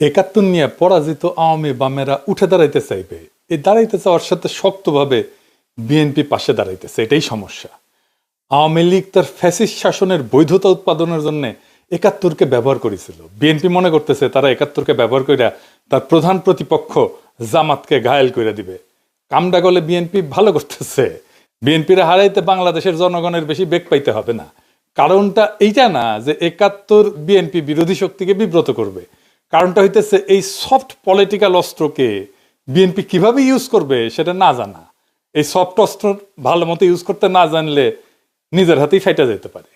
একাত্তর নিয়ে পরাজিত আওয়ামী বামেরা উঠে দাঁড়াইতে চাইবে, এই দাঁড়াইতে চাওয়ার সাথে শক্তভাবে বিএনপি পাশে দাঁড়াইতেছে, এটাই সমস্যা। আওয়ামী লীগ তার ফ্যাসিস্ট শাসনের বৈধতা উৎপাদনের জন্য একাত্তরকে ব্যবহার করেছিল। বিএনপি মনে করতেছে তারা একাত্তরকে ব্যবহার করে তার প্রধান প্রতিপক্ষ জামাতকে ঘায়েল করে দিবে। কামডা গলে বিএনপি ভালো করতেছে। বিএনপির হারাইতে বাংলাদেশের জনগণের বেশি বেগ পাইতে হবে না। কারণটা এইটা না যে একাত্তর বিএনপি বিরোধী শক্তিকে বিব্রত করবে, কারণটা হইতেছে এই সফট পলিটিক্যাল অস্ত্রকে বিএনপি কিভাবে ইউজ করবে সেটা না জানা। এই সফট অস্ত্র ভালো মতো ইউজ করতে না জানলে নিজের হাতেই ফাইটা যেতে পারে।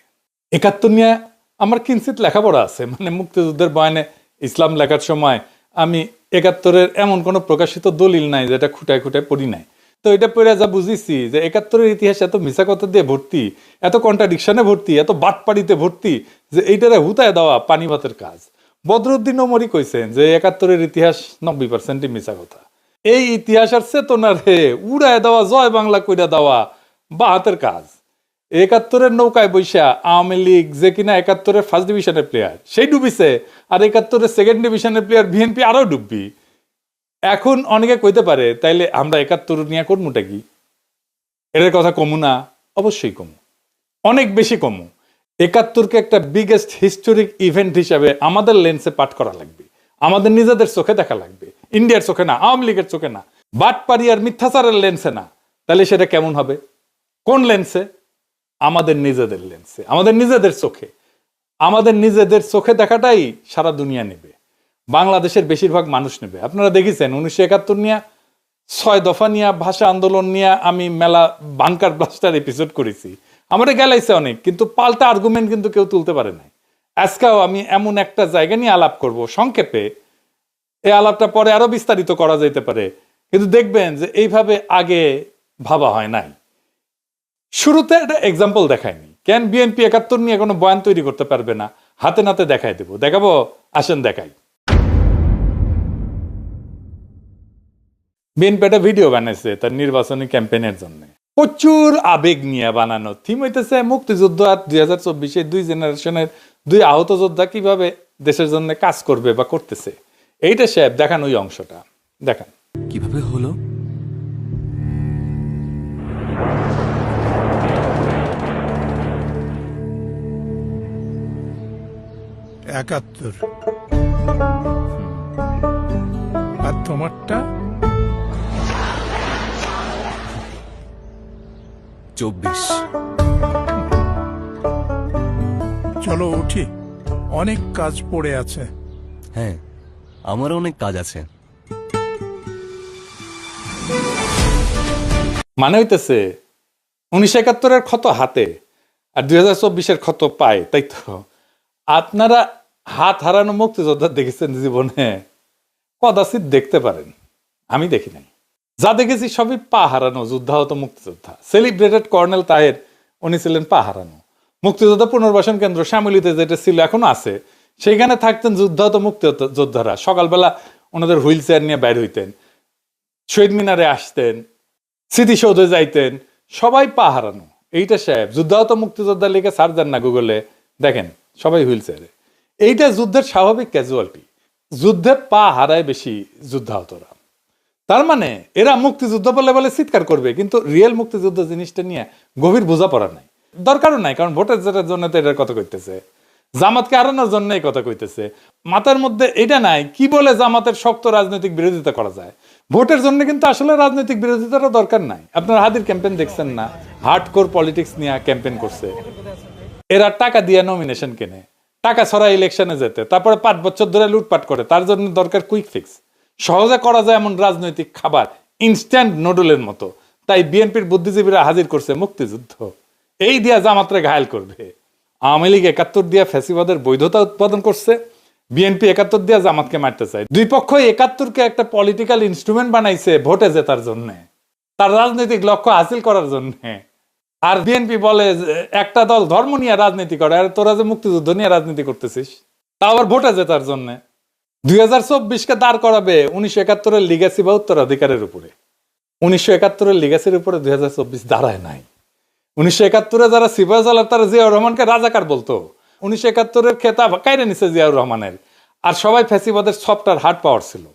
একাত্তর নিয়ে আমার কিঞ্চিত লেখাপড়া আছে, মানে মুক্তিযুদ্ধের বয়ানে ইসলাম লেখার সময় আমি একাত্তরের এমন কোনো প্রকাশিত দলিল নাই যেটা খুঁটায় খুঁটায় পড়ি নাই। তো এটা পড়ে যা বুঝেছি যে একাত্তরের ইতিহাস এত মিছা কথা দিয়ে ভর্তি, এত কন্ট্রাডিকশনে ভর্তি, এত বাটপাড়িতে ভর্তি যে এইটারে হুতায় দেওয়া পানি ভাতের কাজ। বদরুদ্দিন ওমরই কইছেন যে একাত্তরের ইতিহাস 90% মিছা কথা। এই ইতিহাসের চেতনারে উড়ায় দেওয়া, জয় বাংলা কইরা দেওয়া বা হাতের কাজ। একাত্তরের নৌকায় বৈশা আওয়ামী লীগ যে কিনা একাত্তরের ফার্স্ট ডিভিশনের প্লেয়ার সেই ডুবিছে, আর একাত্তরের সেকেন্ড ডিভিশনের প্লেয়ার বিএনপি আরো ডুববি। এখন অনেকে কইতে পারে তাইলে আমরা একাত্তর নিয়ে করমুটা কি? এর কথা কমু না? অবশ্যই কমু, অনেক বেশি কমু। একাত্তরকে একটা বিগেস্ট হিস্টোরিক ইভেন্ট হিসাবে আমাদের লেন্সে পাঠ করা লাগবে, আমাদের নিজেদের চোখে দেখা লাগবে, ইন্ডিয়ার চোখে না, আওয়ামী লীগের চোখে না, বাটপাড়ি আর মিথ্যাচারের লেন্সে না। তাহলে সেটা কেমন হবে? কোন লেন্সে? আমাদের নিজেদের লেন্সে, আমাদের নিজেদের চোখে। আমাদের নিজেদের চোখে দেখাটাই সারা দুনিয়া নেবে, বাংলাদেশের বেশিরভাগ মানুষ নেবে। আপনারা দেখেছেন 1971 নিয়ে, 6 দফা নিয়ে, ভাষা আন্দোলন নিয়ে আমি মেলা বাংকার ব্লাস্টার এপিসোড করেছি। আমাদের গেলাইছে অনেক, কিন্তু পাল্টা আর্গুমেন্ট কিন্তু কেউ তুলতে পারে নাই। আজকেও আমি এমন একটা জায়গা নিয়ে আলাপ করব সংক্ষেপে, এই আলাপটা পরে আরো বিস্তারিত করা যেতে পারে, কিন্তু দেখবেন যে এইভাবে আগে ভাবা হয় নাই। শুরুতে একটা এক্সাম্পল দেখায়নি কেন বিএনপি একাত্তর নিয়ে কোনো বয়ান তৈরি করতে পারবে না। হাতে নাতে দেখাই দেবো, দেখাবো, আসেন দেখাই। বিএনপি একটা ভিডিও বানাইছে তার নির্বাচনী ক্যাম্পেইনের জন্য, প্রচুর আবেগ নিয়ে বানানো। থিম হইতেছে মুক্তিযুদ্ধ আর 2024 দুই জেনারেশনের দুই আহত যোদ্ধা কিভাবে দেশের জন্য কাজ করবে বা করতেছে। এইটা সাহেব দেখান, ওই অংশটা দেখান। কিভাবে হলো? একাত্তর। আর তোমারটা? 24। চলো উঠি, অনেক কাজ পড়ে আছে। হ্যাঁ, আমারও অনেক কাজ আছে। মানে হইতেছে 1971 ক্ষত হাতে আর 2024 ক্ষত পায়, তাই তো? আপনারা হাত হারানো মুক্তিযোদ্ধা দেখেছেন জীবনে? কদাচিৎ দেখতে পারেন, আমি দেখি নাই। যা দেখেছি সবই পা হারানো যুদ্ধাহত মুক্তিযোদ্ধা। সেলিব্রেটেড কর্নেল তাহের, উনি ছিলেন পা হারানো। মুক্তিযোদ্ধা পুনর্বাসন কেন্দ্র শ্যামলীতে যেটা ছিল, এখনো আছে, সেইখানে থাকতেন যুদ্ধাহত মুক্তিযোদ্ধারা। সকালবেলা ওনাদের হুইল চেয়ার নিয়ে বাইর হইতেন, শহীদ মিনারে আসতেন, স্মৃতিসৌধে যাইতেন, সবাই পা হারানো। এইটা সাহেব যুদ্ধাহত মুক্তিযোদ্ধা লিখে সার্চ দেন না গুগলে, দেখেন সবাই হুইল চেয়ারে। এইটা যুদ্ধের স্বাভাবিক ক্যাজুয়ালিটি। যুদ্ধে পা হারায় বেশি যুদ্ধাহতরা। তার মানে এরা মুক্তিযুদ্ধ বলে বলে চিৎকার করবে, কিন্তু রিয়েল মুক্তিযুদ্ধ জিনিসটা নিয়ে গভীর বোঝাপড়া নাই, দরকারও নাই। কারণ ভোটের জেতার জন্য তো এটার কথা কইতেছে, জামাতকে হারানোর জন্য এই কথা কইতেছে। মাথার মধ্যে এটা নাই কি বলে জামাতের শক্ত রাজনৈতিক বিরোধিতা করা যায়। ভোটের জন্য কিন্তু আসলে রাজনৈতিক বিরোধিতারও দরকার নাই। আপনারা হাদির ক্যাম্পেইন দেখছেন না? হার্ডকোর পলিটিক্স নিয়ে ক্যাম্পেইন করছে। এরা টাকা দিয়ে নমিনেশন কেনে, টাকা ছড়া ইলেকশনে যেতে, তারপরে 5 বছর ধরে লুটপাট করে। তার জন্য দরকার কুইক ফিক্স, সহজে করা যায় এমন রাজনৈতিক খাবার, ইনস্ট্যান্ট নুডলের মতো। তাই বিএনপির বুদ্ধিজীবীরা হাজির করছে মুক্তিযুদ্ধ, এই দিয়া জামাতরে ঘায়েল করবে। আওয়ামী লীগ 71 দিয়া ফ্যাসিবাদের বৈধতা উৎপাদন করছে, বিএনপি 71 দিয়া জামাতকে মারতে চায়। দুই পক্ষ 71কে একটা পলিটিক্যাল ইনস্ট্রুমেন্ট বানাইছে ভোটে জেতার জন্য, তার রাজনৈতিক লক্ষ্য হাসিল করার জন্য। আর বিএনপি বলে একটা দল ধর্ম নিয়ে রাজনীতি করে, আর তোরা যে মুক্তিযুদ্ধ নিয়ে রাজনীতি করতেছিস, তা আবার ভোটে জেতার জন্য। 2024কে দাঁড় করাবে 1971-এর লিগ্যাসি বা উত্তরাধিকারের উপরে। 1971-এর লিগ্যাসির উপরে 2024 দাঁড়ায় নাই। 1971-এ যারা সিপাহী সালার, তারা জিয়াউর রহমানকে রাজাকার বলতো। 1971-এর খেতাব কাইরে নিছে জিয়াউর রহমানের। আর সবাই ফ্যাসিবাদের সফটওয়্যার হার্ড পাওয়ার ছিল।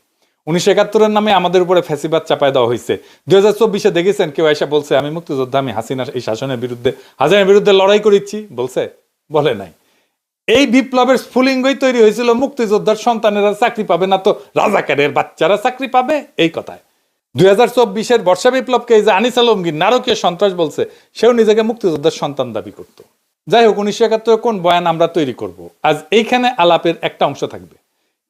1971-এর নামে আমাদের উপরে ফ্যাসিবাদ চাপায় দেওয়া হয়েছে। 2024-এ দেখেছেন কেউ এসে বলছে আমি মুক্তিযোদ্ধা, আমি হাসিনার এই শাসনের বিরুদ্ধে লড়াই করেছি? বলে নাই। এই বিপ্লবের স্ফুলিঙ্গই তৈরি হয়েছিল মুক্তিযোদ্ধার সন্তানেরা চাকরি পাবে না তো রাজাকারের বাচ্চারা চাকরি পাবে, এই কথায়। 2024-এর বর্ষা বিপ্লবকে এই যে আনিস আলমগীর নারকীয় সন্ত্রাস বলছে, সেও নিজেকে মুক্তিযোদ্ধার সন্তান দাবি করত। যাই হোক, 1971 কোন বয়ান আমরা তৈরি করব, আজ এইখানে আলাপের একটা অংশ থাকবে।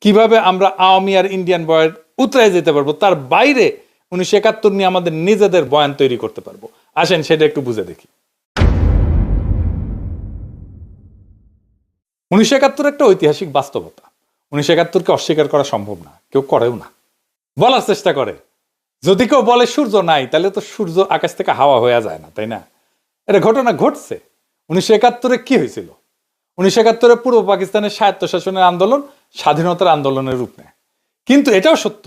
কিভাবে আমরা আওয়ামী আর ইন্ডিয়ান বয়ান উতরায় যেতে পারবো, তার বাইরে 1971 নিয়ে আমাদের নিজেদের বয়ান তৈরি করতে পারবো। আসেন সেটা একটু বুঝে দেখি। 1971 একটা ঐতিহাসিক বাস্তবতা। 1971-কে অস্বীকার করা সম্ভব না, কেউ করেও না। বলার চেষ্টা করে, যদি কেউ বলে সূর্য নাই, তাহলে তো সূর্য আকাশ থেকে হাওয়া হয়ে যায় না, তাই না? এটা ঘটনা ঘটছে। 1971-এ কি হয়েছিল? 1971-এ পূর্ব পাকিস্তানের স্বায়ত্তশাসনের আন্দোলন স্বাধীনতার আন্দোলনের রূপ নেয়। কিন্তু এটাও সত্য,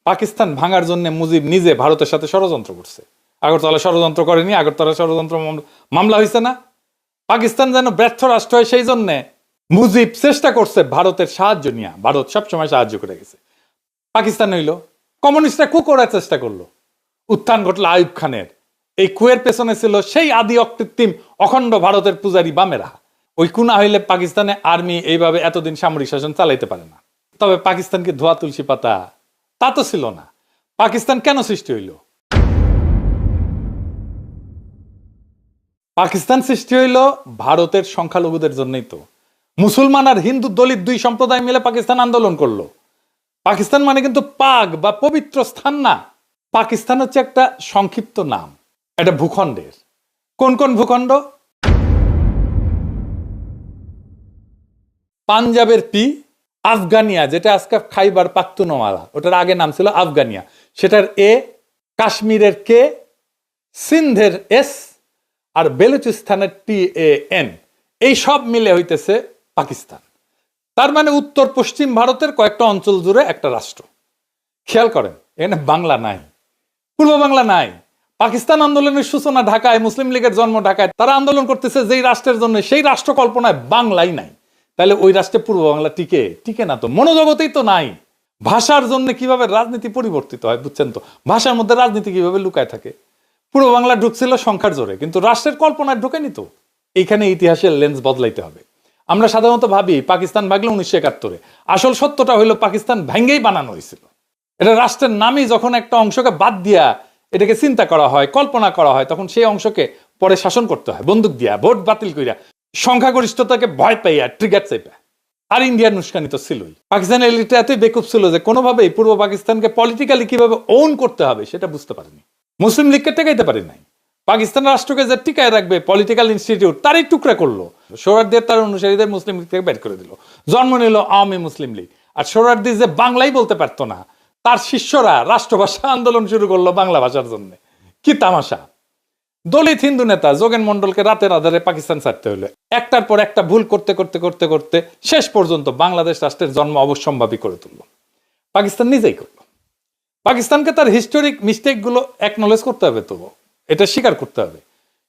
পাকিস্তান ভাঙার জন্য মুজিব নিজে ভারতের সাথে ষড়যন্ত্র করছে। আগরতলা ষড়যন্ত্র করেনি? আগরতলা ষড়যন্ত্র মামলা হয়েছে না? পাকিস্তান যেন ব্যর্থ রাষ্ট্র হয়, সেই জন্যে মুজিব চেষ্টা করছে ভারতের সাহায্য নিয়ে। ভারত সবসময় সাহায্য করে গেছে। পাকিস্তান হইল কমিউনিস্টরা কু করার চেষ্টা করলো, উত্থান ঘটলো আইয়ুব খানের। এই কুয়ের পেছনে ছিল সেই আদি অকৃত্রিম অখণ্ড ভারতের পূজারী বামেরা। ওই কুনা হইলে পাকিস্তানে আর্মি এইভাবে এতদিন সামরিক শাসন চালাইতে পারে না। তবে পাকিস্তানকে ধোয়া তুলসী পাতা তা তো ছিল না। পাকিস্তান কেন সৃষ্টি হইল? পাকিস্তান সৃষ্টি হইল ভারতের সংখ্যালঘুদের জন্যই তো। মুসলমান আর হিন্দু দলিত দুই সম্প্রদায় মিলে পাকিস্তান আন্দোলন করলো। পাকিস্তান মানে কিন্তু পাক বা পবিত্র স্থান না। পাকিস্তান হচ্ছে একটা সংক্ষিপ্ত নাম, এটা ভূখণ্ডের। কোন কোন ভূখণ্ড? পাঞ্জাবের পি, আফগানিয়া যেটা আজকে খাইবার পাখতুনওয়ালা, ওটার আগে নাম ছিল আফগানিয়া, সেটার এ, কাশ্মীরের কে, সিন্ধের এস, আর বেলুচিস্তানের TAN, এই সব মিলে হইতেছে পাকিস্তান। তার মানে উত্তর পশ্চিম ভারতের কয়েকটা অঞ্চল জুড়ে একটা রাষ্ট্র। খেয়াল করেন, এখানে বাংলা নাই, পূর্ব বাংলা নাই। পাকিস্তান আন্দোলনের সূচনা ঢাকায়, মুসলিম লীগের জন্ম ঢাকায়। তারা আন্দোলন করতেছে যেই রাষ্ট্রের জন্য, সেই রাষ্ট্র কল্পনায় বাংলাই নাই। তাহলে ওই রাষ্ট্রে পূর্ব বাংলা টিকে না তো, মনোজগতেই তো নাই। ভাষার জন্য কিভাবে রাজনীতি পরিবর্তিত হয় বুঝছেন তো? ভাষার মধ্যে রাজনীতি কিভাবে লুকায় থাকে। পূর্ব বাংলা ঢুকছিল সংখ্যার জোরে, কিন্তু রাষ্ট্রের কল্পনায় ঢোকেনি তো। এইখানে ইতিহাসের লেন্স বদলাইতে হবে। আমরা সাধারণত ভাবি পাকিস্তান ভাগলো 1971-এ। আসল সত্যটা হইলো পাকিস্তান ভেঙ্গেই বানানো হয়েছিল। এটা রাষ্ট্রের নামই যখন একটা অংশকে বাদ দিয়া এটাকে চিন্তা করা হয়, কল্পনা করা হয়, তখন সেই অংশকে পরে শাসন করতে হয় বন্দুক দিয়া, ভোট বাতিল কইরা, সংখ্যাগরিষ্ঠতাকে ভয় পাইয়া, ট্রিগার চাইপা। আর ইন্ডিয়ার উস্কানি তো ছিলই। পাকিস্তানের এলিটটা এতই বেকুব ছিল যে কোনোভাবেই পূর্ব পাকিস্তানকে পলিটিক্যালি কিভাবে ওন করতে হবে সেটা বুঝতে পারেনি। মুসলিম লীগকে টেকাইতে পারে নাই। পাকিস্তান রাষ্ট্রকে যে টিকায় রাখবে পলিটিক্যাল ইনস্টিটিউট, তারই টুকরা করলো। সোহরাওয়ার্দী তার অনুসারীদের মুসলিম লীগ থেকে বের করে দিল। জন্ম নিল আওয়ামী মুসলিম লীগ। আর সোহরাওয়ার্দী যে বাংলাই বলতে পারতো না, তার শিষ্যরা রাষ্ট্রভাষা আন্দোলন শুরু করলো বাংলা ভাষার জন্য। কি তামাশা! দলিত হিন্দু নেতা যোগেন মন্ডলকে রাতের আধারে পাকিস্তান ছাড়তে হলো। একটার পর একটা ভুল করতে করতে করতে করতে শেষ পর্যন্ত বাংলাদেশ রাষ্ট্রের জন্ম অবশ্যম্ভাবী করে তুললো। পাকিস্তান নিজেই করলো। পাকিস্তানকে তার হিস্টোরিক মিস্টেক গুলো অ্যাকনলেজ করতে হবে, তো এটা স্বীকার করতে হবে।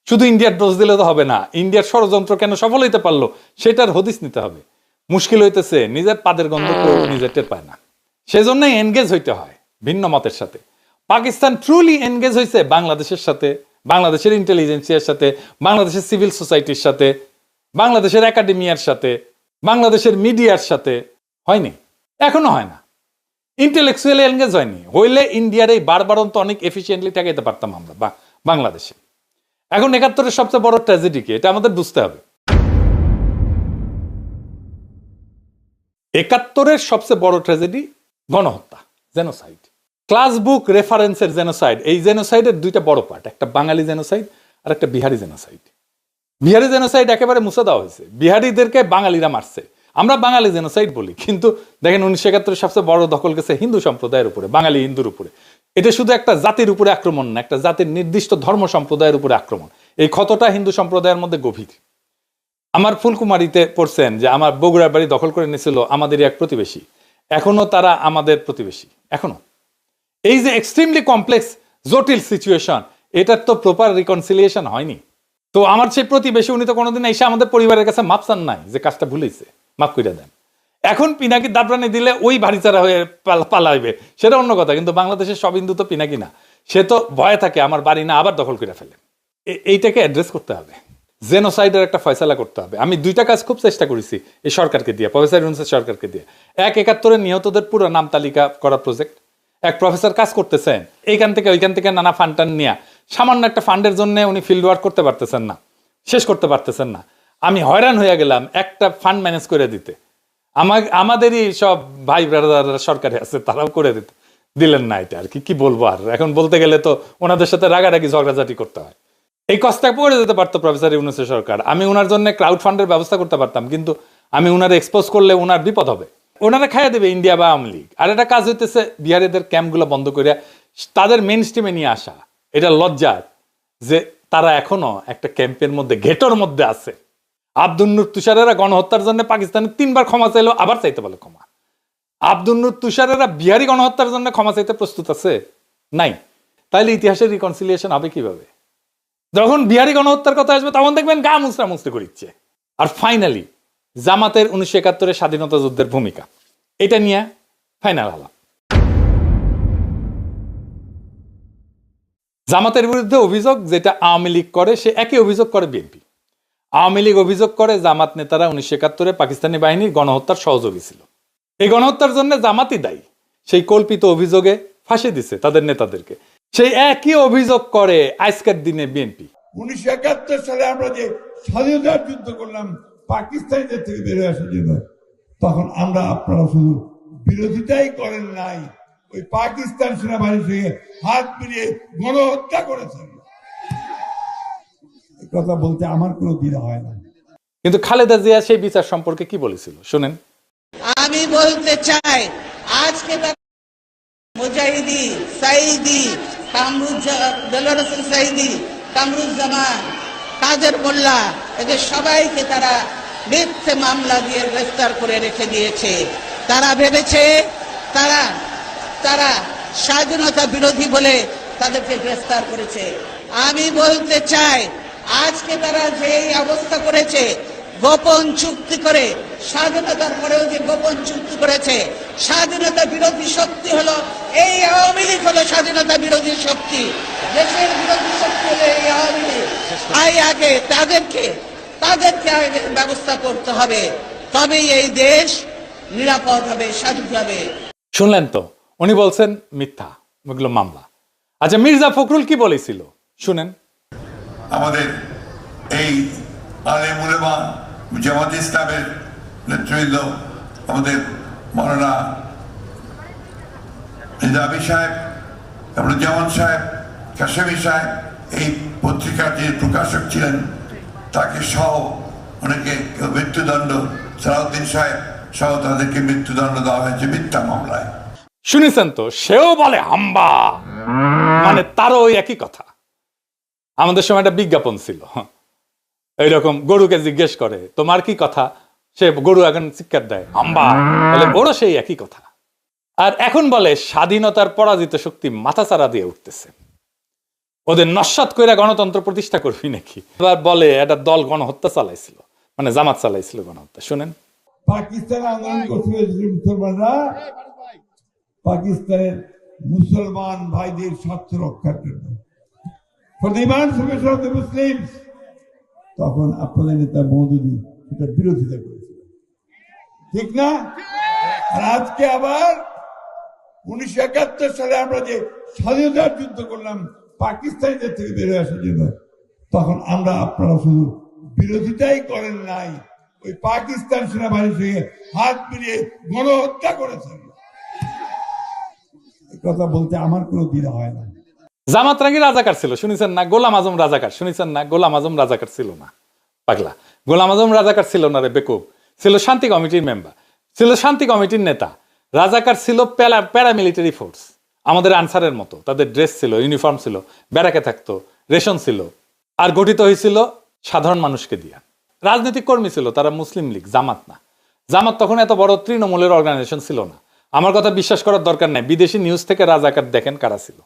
শুধু ইন্ডিয়ার দোষ দিলে তো হবে না। ইন্ডিয়ার ষড়যন্ত্র কেন সফল হইতে পারলো সেটার হদিস নিতে হবে। মুশকিল হইতেছে নিজের পাদের গন্ধ কেউ নিজে টের পায় না। সেজন্যই এনগেজ হইতে হয় ভিন্ন মতের সাথে। পাকিস্তান ট্রুলি এনগেজ হয়েছে বাংলাদেশের সাথে, বাংলাদেশের ইন্টেলিজেন্সিয়ার সাথে, বাংলাদেশের সিভিল সোসাইটির সাথে, বাংলাদেশের একাডেমিয়ার সাথে, বাংলাদেশের মিডিয়ার সাথে। হয়নি, এখনো হয় না। ইন্টেলেকচুয়ালি এনগেজ হয়নি। হইলে ইন্ডিয়ার এই বারবারন্ত অনেক এফিসিয়েন্টলি ঠেকাইতে পারতাম আমরা বাংলাদেশে। এখন 71-এর সবচেয়ে বড় ট্র্যাজেডি কি, এটা আমাদের বুঝতে হবে। 71-এর সবচেয়ে বড় ট্র্যাজেডি গণহত্যা, জেনোসাইড। ক্লাস বুক রেফারেন্সের জেনোসাইড। এই জেনোসাইডের দুইটা বড় পার্ট, একটা বাঙালি জেনোসাইড আর একটা বিহারি জেনোসাইড। বিহারি জেনোসাইড একেবারে মুছে দেওয়া হয়েছে, বিহারিদেরকে বাঙালিরা মারছে। আমরা বাঙালি জেনোসাইড বলি, কিন্তু দেখেন 1971-এর সবচেয়ে বড় দখল গেছে হিন্দু সম্প্রদায়ের উপরে, বাঙালি হিন্দুর উপরে। এটা শুধু একটা জাতির উপরে আক্রমণ না, একটা জাতির নির্দিষ্ট ধর্ম সম্প্রদায়ের উপরে আক্রমণ। এই ক্ষতটা হিন্দু সম্প্রদায়ের মধ্যে গভীর। আমার ফুলকুমারিতে পড়ছেন যে আমার বগুড়ার বাড়ি দখল করে নিয়েছিল আমাদেরই এক প্রতিবেশী। এখনো তারা আমাদের প্রতিবেশী, এখনো। এই যে এক্সট্রিমলি কমপ্লেক্স জটিল সিচুয়েশন, এটার তো প্রপার রিকনসিলিয়েশন হয়নি। তো আমার সেই প্রতিবেশী, উনি তো কোনোদিন এসে আমাদের পরিবারের কাছে মাপ চান নাই যে কাজটা ভুলেছে, মাফ করে দেন। এখন পিনাকি দাবরানি দিলে ওই ভারিচারা হয়ে পালাইবে, সেটা অন্য কথা। কিন্তু বাংলাদেশের সব হিন্দু তো পিনাকি না, সে তো ভয়ে থাকে আমার বাড়ি না আবার দখল করে ফেলে। এইটাকে অ্যাড্রেস করতে হবে, জেনোসাইডের একটা ফয়সালা করতে হবে। আমি দুইটা কাজ খুব চেষ্টা করেছি এই সরকারকে দিয়ে, প্রফেসর ইউনূসের সরকারকে দিয়ে। 71 নিহতদের পুরো নাম তালিকা করা প্রজেক্ট, এক প্রফেসর কাজ করতেছেন এইখান থেকে ওইখান থেকে নানা ফান্ড টান নিয়ে, সামান্য একটা ফান্ডের জন্য উনি ফিল্ড ওয়ার্ক করতে পারতেছেন না, শেষ করতে পারতেছেন না। আমি হয়রান হয়ে গেলাম একটা ফান্ড ম্যানেজ করে দিতে। আমাদেরই সব ভাই ব্রাদার সরকারে আছে, তারাও করে দিলেন না। এটা আর কি বলবো, আর এখন বলতে গেলে তো ওনাদের সাথে রাগারাগি ঝগড়াঝাটি করতে হয়। এই কষ্টটা পড়ে যেতে পারতো প্রফেসর ইউনূসের সরকার, আমি ওনার জন্য ক্রাউড ফান্ডের ব্যবস্থা করতে পারতাম, কিন্তু আমি ওনার এক্সপোজ করলে ওনার বিপদ হবে, ওনারা খাইয়া দেবে ইন্ডিয়া বা আওয়ামী লীগ। আর একটা কাজ হইতেছে বিহারিদের ক্যাম্পগুলো বন্ধ করে তাদের মেইন স্ট্রিমে নিয়ে আসা। এটা লজ্জার যে তারা এখনো একটা ক্যাম্পের মধ্যে, ঘেটোর মধ্যে আছে। আব্দুল নূর তুষারেরা গণহত্যার জন্য পাকিস্তানে 3 বার ক্ষমা চাইলো, আবার চাইতে বলে ক্ষমা। আব্দুল নূর তুষারেরা বিহারি গণহত্যার জন্য ক্ষমা চাইতে প্রস্তুত আছে? নাই। তাইলে ইতিহাসের রিকনসিলিয়েশন হবে কিভাবে? যখন বিহারি গণহত্যার কথা আসবে তখন দেখবেন গা মুসরা মুসরি করিচ্ছে। আর ফাইনালি জামাতের 1971 স্বাধীনতা যুদ্ধের ভূমিকা, এটা নিয়ে ফাইনাল আলাপ। জামাতের বিরুদ্ধে অভিযোগ যেটা আওয়ামী লীগ করে, সে একই অভিযোগ করে বিএনপি। আওয়ামী লীগ অভিযোগ করে জামাত নেতারা 1971 পাকিস্তানি বাহিনীর গণহত্যার সহযোগী ছিল, এই গণহত্যার জন্য জামাতই দায়ী। সেই কল্পিত অভিযোগে ফাঁসি দিছে তাদের নেতাদেরকে। সেই একই অভিযোগ করে আজকের দিনে বিএনপি। 1971 সালে আমরা যে স্বাধীনতার যুদ্ধ করলাম পাকিস্তানিদের থেকে বেরোয় আসার জন্য, তখন আমরা আপনারা শুধু বিরোধিতাই করেন নাই, ওই পাকিস্তান সেনাবাহিনীর সঙ্গে হাত মিলিয়ে গণহত্যা করেছেন। এই কথা বলতে আমার কোনো দ্বিধা হয় না। কিন্তু খালেদা জিয়া সেই বিচার সম্পর্কে কি বলেছিল শুনেন। আমি বলতে চাই, আজকে মুজাহিদি সাইদি সাইদি কামরুজ্জামান কাদের মোল্লা, এদের সবাইকে তারা মিথ্যে মামলা দিয়ে গ্রেফতার করে রেখে দিয়েছে। তারা ভেবেছে তারা তারা স্বাধীনতা বিরোধী বলে তাদেরকে গ্রেফতার করেছে। আমি বলতে চাই, আজকে তারা যে এই অবস্থা করেছে, গোপন চুক্তি করে, স্বাধীনতার পরেও যে গোপন চুক্তি করেছে, স্বাধীনতা বিরোধী শক্তি হলো এই আওয়ামী লীগ, হলো স্বাধীনতা বিরোধী শক্তি, দেশের বিরোধী শক্তি হলো এই আওয়ামী লীগ। আগে তাদেরকে আগে ব্যবস্থা করতে হবে, তবেই এই দেশ নিরাপদ হবে, স্বাধীন হবে। শুনলেন তো, উনি বলছেন মিথ্যা ওগুলো মামলা। আচ্ছা, মির্জা ফখরুল কি বলেছিল শুনেন। আমাদের এই আলেম উলেমা জামাত ইসলামের নেতৃবৃন্দ, আমাদের মৌলানা নিজামী সাহেব, জামান সাহেব, কাশেমী সাহেব, এই পত্রিকার যে প্রকাশক ছিলেন তাকে সহ অনেকে মৃত্যুদণ্ড, সালাউদ্দিন সাহেব সহ তাদেরকে মৃত্যুদণ্ড দেওয়া হয়েছে মিথ্যা মামলায়। শুনেছেন তো, সেও বলে হাম্বা, মানে তারও ওই একই কথা। আমাদের সময় একটা বিজ্ঞাপন ছিল এইরকম, গরুকে জিজ্ঞেস করে তোমার কি কথা, সে গরু এখন চিৎকার দেয় হাম্বা, বলে ওরও সেই একই কথা। আর এখন বলে স্বাধীনতার পরাজিত শক্তি মাথাচাড়া দিয়ে উঠতেছে, ওদের নস্যাৎ কইরা গণতন্ত্র প্রতিষ্ঠা করবি নাকি। এবার বলে একটা দল গণহত্যা চালাইছিল, মানে জামাত চালাইছিল গণহত্যা। শুনেন, পাকিস্তান আন্দোলন করতে মুসলমানরা পাকিস্তানের মুসলমান ভাইদের স্বার্থ রক্ষার জন্য, for the emancipation of the Muslims, তখন আপনাদের নেতা মওদুদী এটা বিরোধিতা করেছিল, ঠিক না? আর আজকে আবার 1971 সালে আমরা যে স্বাধীনতার যুদ্ধ করলাম পাকিস্তানিদের থেকে বেরোয় আসার জন্য, তখন আমরা আপনারা শুধু বিরোধিতাই করেন নাই, ওই পাকিস্তান সেনাবাহিনীর সঙ্গে হাত মিলিয়ে গণহত্যা করেছেন। এই কথা বলতে আমার কোনো দ্বিধা হয় না। জামাত রাঙ্গি রাজাকার ছিল শুনেছেন না, গোলাম আজম রাজাকার শুনেছেন না, গোলাম আজম রাজাকার ছিল না পাগলা, গোলাম আজম রাজাকার ছিল না রে বেকুব, ছিল শান্তি কমিটির মেম্বার, ছিল শান্তি কমিটির নেতা। রাজাকার ছিল প্যারামিলিটারি ফোর্স, আমাদের আনসারের মতো, তাদের ড্রেস ছিল, ইউনিফর্ম ছিল, ব্যারাকে থাকতো, রেশন ছিল, আর গঠিত হয়েছিল সাধারণ মানুষকে দিয়া। রাজনৈতিক কর্মী ছিল তারা, মুসলিম লীগ, জামাত না। জামাত তখন এত বড় তৃণমূলের অর্গানাইজেশন ছিল না। আমার কথা বিশ্বাস করার দরকার নাই, বিদেশি নিউজ থেকে রাজাকার দেখেন কারা ছিল,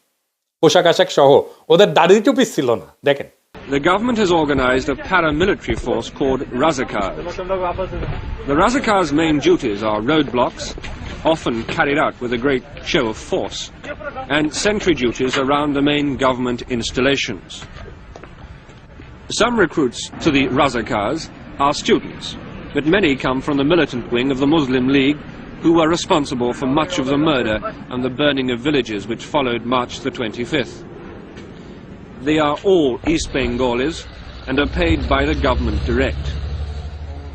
পোশাক আশাক সহ, ওদের দাড়ি টুপি ছিল না, দেখেন। the government has organized a paramilitary force called Razakars. The Razakars' main duties are roadblocks, often carried out with a great show of force, and sentry duties around the main government installations. Some recruits to the Razakars are students, but many come from the militant wing of the Muslim League, who were responsible for much of the murder and the burning of villages which followed March the 25th. They are all East Bengalis and are paid by the government direct.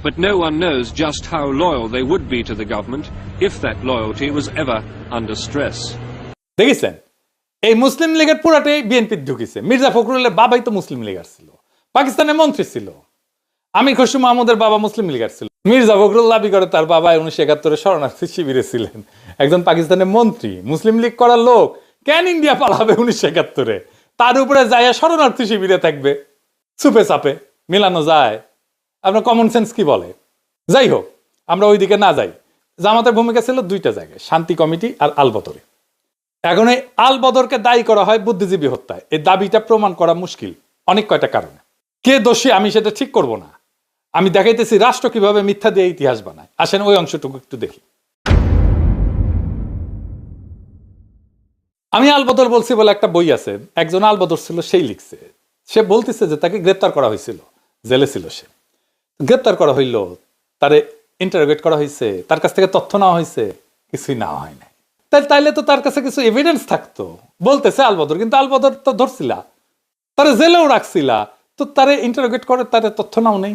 But no one knows just how loyal they would be to the government if that loyalty was ever under stress. দেখেছেন এই মুসলিম লীগের পুরাটাই BNP ঢুকিছে। Mirza ফখরুলের বাবাই তো মুসলিম লীগার ছিল, পাকিস্তানের মন্ত্রী ছিল। আমির খসরু মাহমুদের বাবা মুসলিম লীগার ছিল। মির্জা ফখরুল দাবি করে তার বাবা 1971 শরণার্থী শিবিরে ছিলেন, একজন পাকিস্তানের মন্ত্রী, মুসলিম লীগ করার লোক। কেন ইন্ডিয়া পালাবে 1971-এ? তার উপরে যায় শরণার্থী শিবিরে থাকবে। সুপে চাপে মিলানো যায়? আপনার কমন সেন্স কি বলে? যাই হোক, আমরা ওইদিকে না যাই। জামাতের ভূমিকা ছিল দুইটা জায়গায়, শান্তি কমিটি আর আলবদরে। এখন এই আলবদরকে দায়ী করা হয় বুদ্ধিজীবী হত্যায়। এই দাবিটা প্রমাণ করা মুশকিল অনেক কয়টা কারণে। কে দোষী আমি সেটা ঠিক করব না, আমি দেখাইতেছি রাষ্ট্র কিভাবে মিথ্যা দিয়ে ইতিহাস বানায়। আসেন ওই অংশটুকু একটু দেখি। আমি আলবদর বলছি বলে একটা বই আছে, একজন আলবদর ছিল সেই লিখছে। সে বলতেছে যে তাকে গ্রেপ্তার করা হয়েছিল, জেলে ছিল সে। গ্রেপ্তার করা হইল, তারে ইন্টারোগেট করা হয়েছে, তার কাছ থেকে তথ্য নেওয়া হয়েছে, কিছুই নেওয়া হয় না। তাইলে তো তার কাছে কিছু এভিডেন্স থাকতো, বলতেছে আলবদর। কিন্তু আলবদর তো ধরছিলা, তারে জেলেও রাখছিলা, তো তারে ইন্টারোগেট করে তারে তথ্য নাও নেই,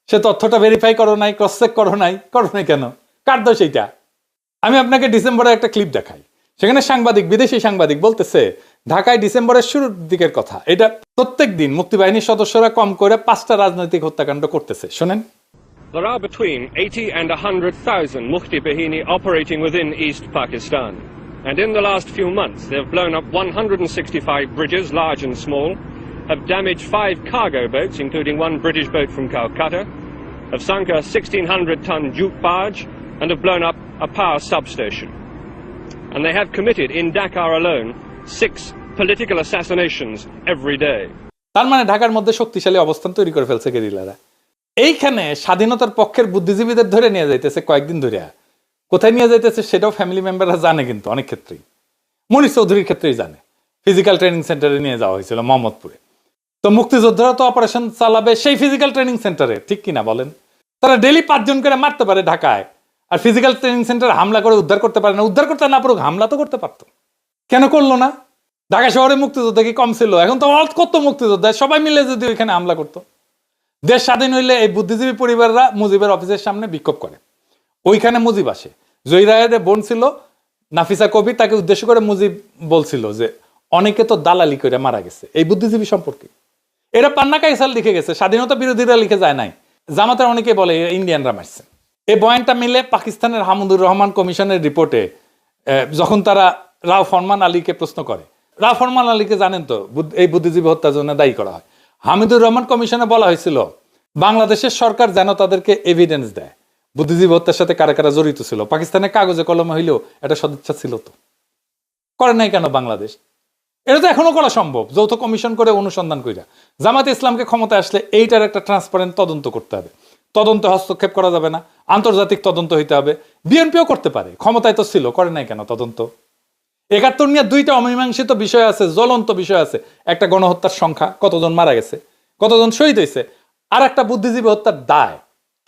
সে তথ্যটা ভেরিফাই করো নাই, ক্রস চেক করো নাই কেন? কার দোষ এইটা? আমি আপনাকে ডিসেম্বরে একটা ক্লিপ দেখাই। সেখানে সাংবাদিক, বিদেশি সাংবাদিক বলতেছে ঢাকায় ডিসেম্বরের শুরুর দিকের কথা, এটা প্রত্যেক দিন মুক্তিবাহিনীর সদস্যরা কম করে 5টা রাজনৈতিক হত্যাকাণ্ড করতেছে। শোনেন, There are between 80 and 100,000 Mufti Bahini operating within East Pakistan. And in the last few months, they have blown up 165 bridges, large and small, have damaged 5 cargo boats, including one British boat from Calcutta, have sunk a 1,600-ton jute barge, and have blown up a power substation. And they have committed, in Dakar alone, 6 political assassinations every day. তার মানে ঢাকার মধ্যে শক্তিশালী অবস্থান তৈরি করে ফেলছে গেরিলারা। এইখানে স্বাধীনতার পক্ষের বুদ্ধিজীবীদের ধরে নিয়ে যাইতেছে কয়েকদিন ধরে। কোথায় নিয়ে যাইতেছে সেটাও ফ্যামিলি মেম্বাররা জানে, কিন্তু অনেক ক্ষেত্রেই, মনীষ চৌধুরীর ক্ষেত্রেই জানে। ফিজিক্যাল ট্রেনিং সেন্টারে নিয়ে যাওয়া হয়েছিল মোহাম্মদপুরে। তো মুক্তিযোদ্ধারা তো অপারেশন চালাবে সেই ফিজিক্যাল ট্রেনিং সেন্টারে, ঠিক কিনা বলেন? তারা ডেইলি 5 জন করে মারতে পারে ঢাকায়, আর ফিজিক্যাল ট্রেনিং সেন্টারে হামলা করে উদ্ধার করতে পারে না। উদ্ধার করতে না পারুক, হামলা তো করতে পারতো, কেন করলো না? ঢাকা শহরে মুক্তিযোদ্ধা কি কম ছিল? এখন তো কত মুক্তিযোদ্ধা, সবাই মিলে যদি ওইখানে হামলা করতো। দেশ স্বাধীন হইলে এই বুদ্ধিজীবী পরিবাররা মুজিবের অফিসের সামনে বিক্ষোভ করে, ওইখানে মুজিব আসে। জয়রায়ের বোন ছিল নাফিসা কবির, তাকে উদ্দেশ্য করে মুজিব বলছিল যে অনেকে তো দালালি করে মারা গেছে এই বুদ্ধিজীবী সম্পর্কে। এটা পান্না কাইসাল লিখে গেছে, স্বাধীনতা বিরোধীরা লিখে যায় নাই। জামাতের অনেকে বলে ইন্ডিয়ানরা মারছে। এই বয়ানটা মিলে পাকিস্তানের হামুদুর রহমান কমিশনের রিপোর্টে যখন তারা রাও ফরমান আলীকে প্রশ্ন করে, রাও ফরমান আলীকে জানেন তো এই বুদ্ধিজীবী হত্যার জন্য দায়ী করা হয়। হামিদুর রহমান কমিশনে বলা হয়েছিল বাংলাদেশের সরকার যেন তাদেরকে এভিডেন্স দেয় বুদ্ধিজীবী হত্যার সাথে কারা কারা জড়িত ছিল। পাকিস্তানের কাগজে কলমে হইলেও এটা সদিচ্ছা ছিল, তো করে নাই কেন বাংলাদেশ? এটা তো এখনো করা সম্ভব, যৌথ কমিশন করে অনুসন্ধান কইরা। জামাতে ইসলামকে ক্ষমতায় আসলে এইটার একটা ট্রান্সপারেন্ট তদন্ত করতে হবে। তদন্তে হস্তক্ষেপ করা যাবে না, আন্তর্জাতিক তদন্ত হইতে হবে। বিএনপিও করতে পারে, ক্ষমতায় তো ছিল, করে নাই কেন তদন্ত? 71 নিয়ে 2টা অমীমাংসিত বিষয় আছে, জ্বলন্ত বিষয় আছে। একটা গণহত্যার সংখ্যা, কতজন মারা গেছে, কতজন শহীদ হয়েছে, আর একটা বুদ্ধিজীবী হত্যার দায়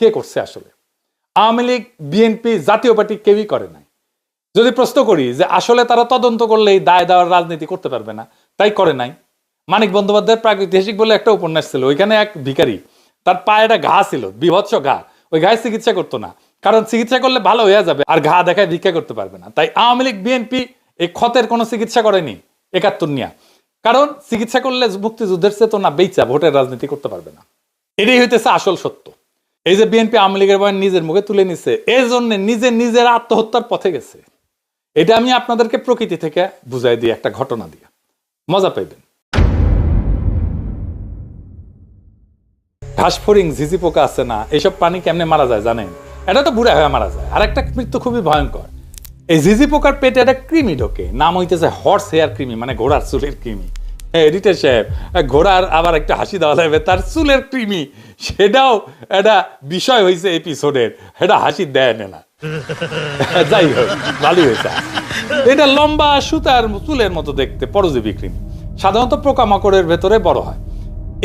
কে করছে আসলে? আওয়ামী লীগ, বিএনপি, জাতীয় পার্টি কেউই করে নাই। যদি প্রশ্ন করি যে আসলে তারা তদন্ত করলেই দায় দেওয়ার রাজনীতি করতে পারবে না, তাই করে নাই। মানিক বন্দ্যোপাধ্যায়ের প্রাগৈতিহাসিক বলে একটা উপন্যাস ছিল, ওইখানে এক ভিখারি, তার পায়ে একটা ঘা ছিল, বিভৎস ঘা, ওই ঘায়ে চিকিৎসা করতো না, কারণ চিকিৎসা করলে ভালো হয়ে যাবে, আর ঘা দেখায় ভিক্ষা করতে পারবে না। তাই আওয়ামী লীগ, বিএনপি এই ক্ষতের কোনো চিকিৎসা করেনি 71 নিয়ে, কারণ চিকিৎসা করলে মুক্তিযুদ্ধের চেতনা বেইচা ভোটের রাজনীতি করতে পারবে না। এটাই হইতেছে আসল সত্য। এই যে বিএনপি আওয়ামী লীগের বয়ান নিজের মুখে তুলে নিছে, এই জন্য নিজের আত্মহত্যার পথে গেছে। এটা আমি আপনাদেরকে প্রকৃতি থেকে বুঝাই দিই একটা ঘটনা দিয়ে, মজা পাইবেন। ঘাসফড়িং, ঝিঝি পোকা আছে না, এইসব প্রাণী কেমনে মারা যায় জানেন? এটা তো বুড়া হয়ে মারা যায়। আর একটা মৃত্যু খুবই ভয়ঙ্কর, এই ঝিঝি পোকার পেটে একটা কৃমি ঢোকে, নাম হইতেছে হর্স হেয়ার কৃমি, মানে ঘোড়ার চুলের কৃমি। এডিটর সাহেব, ঘোড়ার আবার একটা হাসি দেওয়া লাগবে, তার চুলের কৃমি, সেটাও একটা বিষয় হয়েছে এপিসোডের, এটা হাসি দেয় না। যাই হোক, ভালোই হয়েছে। এটা লম্বা সুতার চুলের মতো দেখতে, পরজীবী কৃমি, সাধারণত পোকামাকড়ের ভেতরে বড় হয়।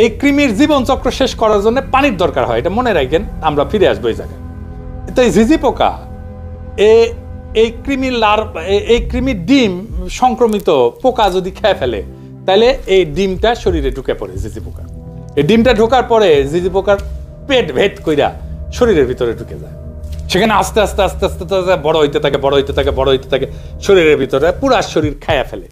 এই কৃমির জীবন চক্র শেষ করার জন্য পানির দরকার হয়, এটা মনে রাখেন, আমরা ফিরে আসবো এই জায়গায়। তো এই ঝিঝি পোকা, এই কৃমির ডিম সংক্রমিত পোকা যদি খেয়ে ফেলে, তাহলে এই ডিমটা শরীরে ঢুকে পড়ে ঝিঝি পোকা। এই ডিমটা ঢোকার পরে ঝিঝি পোকার পেট ভেদ কইরা শরীরের ভিতরে ঢুকে যায়। সেখানে আস্তে আস্তে আস্তে আস্তে বড় হইতে থাকে, বড় হইতে থাকে, বড় হইতে থাকে, শরীরের ভিতরে পুরা শরীর খায়া ফেলে।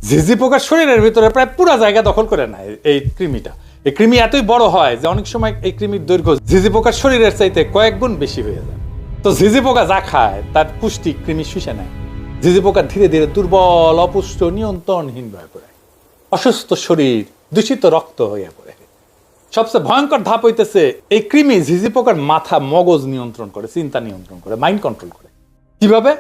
ঝিঝি পোকার শরীরের ভিতরে প্রায় পুরা জায়গা দখল করে নেয় এই কৃমিটা। এই কৃমি এতই বড় হয় যে অনেক সময় এই কৃমির দৈর্ঘ্য ঝিঝি পোকার শরীরের চাইতে কয়েক গুণ বেশি হয়ে যায়। তো ঝিঝি পোকা যা খায় তার পুষ্টি কৃমি শুষে নেয়। ঝিঝি পোকা ধীরে ধীরে দুর্বল, অপুষ্ট, নিয়ন্ত্রণহীন হয়ে পড়ে, অসুস্থ শরীর, দূষিত রক্ত হয়ে পড়ে। সবচেয়ে ভয়ঙ্কর ধাপ হইতেছে, এই কৃমি ঝিঝি পোকার মাথা, মগজ নিয়ন্ত্রণ করে, চিন্তা নিয়ন্ত্রণ করে, মাইন্ড কন্ট্রোল করে। কিভাবে?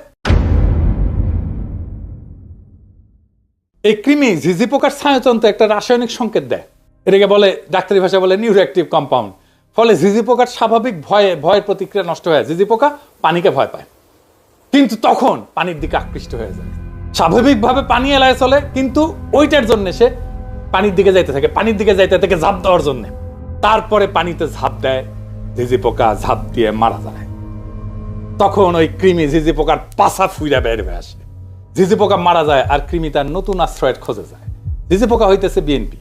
এই কৃমি ঝিঝি পোকার স্নায়ুতন্ত্রে একটা রাসায়নিক সংকেত দেয়, এটাকে বলে, ডাক্তারি ভাষায় বলে নিউরোঅ্যাক্টিভ কম্পাউন্ড। ফলে ঝিঝি পোকার স্বাভাবিক ভয়ের প্রতিক্রিয়া নষ্ট হয়ে, ঝিঝি পোকা পানিকে ভয় পায়, কিন্তু তখন পানির দিকে আকৃষ্ট হয়ে যায়। স্বাভাবিকভাবে পানি এলায় চলে, কিন্তু ওইটার জন্য সে পানির দিকে যাইতে থাকে, পানির দিকে যাইতে থাকে ঝাঁপ দেওয়ার জন্য। তারপরে পানিতে ঝাঁপ দেয়, ঝিঝি পোকা ঝাঁপ দিয়ে মারা যায়। তখন ওই কৃমি ঝিঝি পোকার পাছা ফুইরা বের হয়ে আসে, ঝিঝি পোকা মারা যায়, আর কৃমি তার নতুন আশ্রয়ের খোঁজে যায়। ঝিঝি পোকা হইতেছে বিএনপি,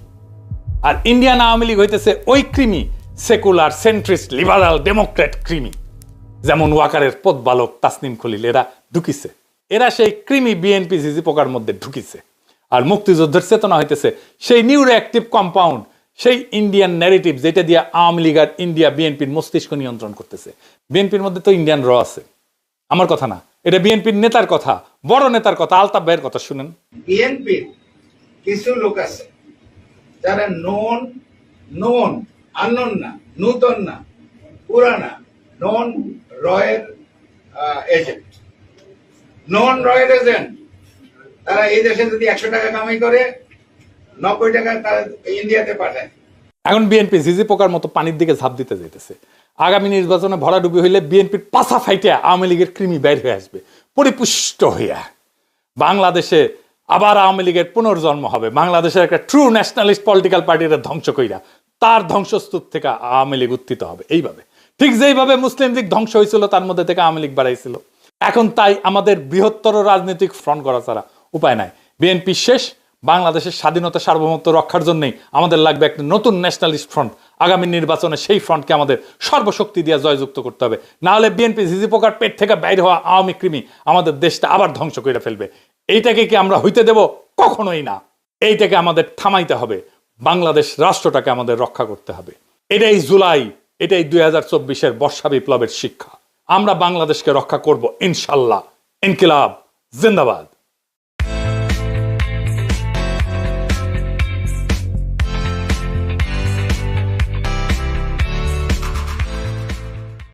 আর ইন্ডিয়ান আওয়ামী লীগ হইতেছে ওই কৃমি, সেকুলার, সেন্ট্রিস্ট, লিবারাল, ডেমোক্রেট কৃমি, যেমন ওয়াকারের পথবালক তাসনিম খলিল, এরা ঢুকিছে। এরা সেই কৃমি বিএনপি ঝিঝি পোকার মধ্যে ঢুকিছে। আর মুক্তিযুদ্ধের চেতনা হইতেছে সেই নিউরোঅ্যাক্টিভ কম্পাউন্ড, সেই ইন্ডিয়ান ন্যারেটিভ, যেটা দিয়ে আওয়ামী লীগ আর ইন্ডিয়া বিএনপির মস্তিষ্ক নিয়ন্ত্রণ করতেছে। বিএনপির মধ্যে তো ইন্ডিয়ান র আছে, আমার কথা না, এটা বিএনপির নেতার কথা, বড় নেতার কথা, আলতাফ ভাইয়ের কথা শুনেন। বিএনপির কিছু লোক আছে যারা নন আননোন না, নূতন না, পুরানা, নন রয়ের এজেন্ট, নন রয়ের এজেন্ট। তারা এই দেশে যদি 100 টাকা কামাই করে, 90 টাকা তারা ইন্ডিয়াতে পাঠায়। এখন বিএনপি ঝিঝি পোকার মতো পানির দিকে ঝাঁপ দিতে যেতেছে। আগামী নির্বাচনে ভরাডুবি হইলে বিএনপির পাছা ফাইটিয়া আওয়ামী লীগের কৃমি বাইর হয়ে আসবে পরিপুষ্ট হইয়া। বাংলাদেশে আবার আওয়ামী লীগের পুনর্জন্ম হবে, বাংলাদেশের একটা ট্রু ন্যাশনালিস্ট পলিটিক্যাল পার্টির ধ্বংস কইরা তার ধ্বংসস্তূপ থেকে আওয়ামী লীগ উত্থিত হবে। এইভাবে, ঠিক যেইভাবে মুসলিম লীগ ধ্বংস হয়েছিল, তার মধ্যে থেকে আওয়ামী লীগ বাড়াইছিল। এখন তাই আমাদের বৃহত্তর রাজনৈতিক ফ্রন্ট করা ছাড়া উপায় নাই। বিএনপি শেষ, বাংলাদেশের স্বাধীনতা সার্বভৌমত্ব রক্ষার জন্যই আমাদের লাগবে একটা নতুন ন্যাশনালিস্ট ফ্রন্ট। আগামী নির্বাচনে সেই ফ্রন্টকে আমাদের সর্বশক্তি দিয়ে জয়যুক্ত করতে হবে, না হলে বিএনপি ঝিঝি পোকার পেট থেকে বাইরে হওয়া আওয়ামী কৃমি আমাদের দেশটা আবার ধ্বংস করে ফেলবে। এইটাকে কি আমরা হইতে দেব? কখনোই না। এইটাকে আমাদের থামাইতে হবে, বাংলাদেশ রাষ্ট্রটাকে আমাদের রক্ষা করতে হবে। এটাই জুলাই, এটাই 2024-এর বর্ষা বিপ্লবের শিক্ষা। আমরা বাংলাদেশকে রক্ষা করব ইনশাল্লাহ। ইনকিলাব জিন্দাবাদ।